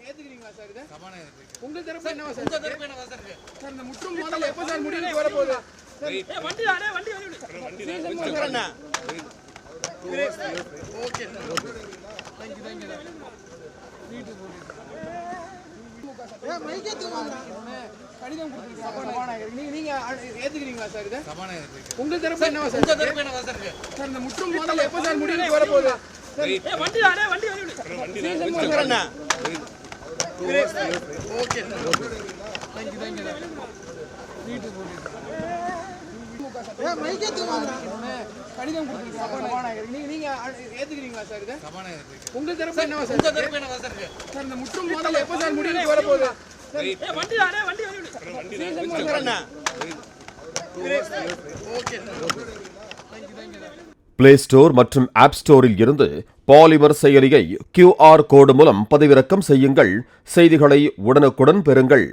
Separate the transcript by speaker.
Speaker 1: ஏத்துக்கிறீங்களா sir இத? உங்க தரப்பு என்னவா சார்? உங்க தரப்பு என்னவா சார் இருக்கு? சார் இந்த முற்றும் மோதல் எப்ப சார் முடிவுக்கு வர போகுது? ஏய் வண்டி அண்ணே வண்டி அண்ணா. Okay sir. थैंक यू வீட்டு போறீங்க. ஏய் மைக் ஏத்துவாங்க. கடிதம் கொடுத்துருக்காங்க. நீங்க ஏத்துக்கிறீங்களா சார் இத? உங்க தரப்பு என்னவா சார்? உங்க தரப்பு என்னவா சார் இருக்கு? சார் இந்த முற்றும் மோதல் எப்ப சார் முடிவுக்கு வர போகுது? ஏய் வண்டி அண்ணே வண்டி அண்ணா. Okay sir. थैंक यू வீட்டு போறீங்க. ஏய் மைக் ஏத்துவாங்க. கடிதம் கொடுத்துருக்காங்க. நீங்க ஏத்துக்கிறீங்களா சார் இத? உங்க தரப்பு என்னவா சார்? உங்க தரப்பு என்னவா சார் இருக்கு? சார் இந்த முற்றும் மோதல் எப்ப சார் முடிவுக்கு வர போகுது? ஏய் வண்டி அண்ணே வண்டி அண்ணா. Okay sir. Thank you
Speaker 2: play store மற்றும் ஆப் ஸ்டோரில் இருந்து பாலிமர் செயலியை QR கோடு மூலம் பதிவிறக்கம் செய்யுங்கள். செய்திகளை உடனுக்குடன் பெறுங்கள்.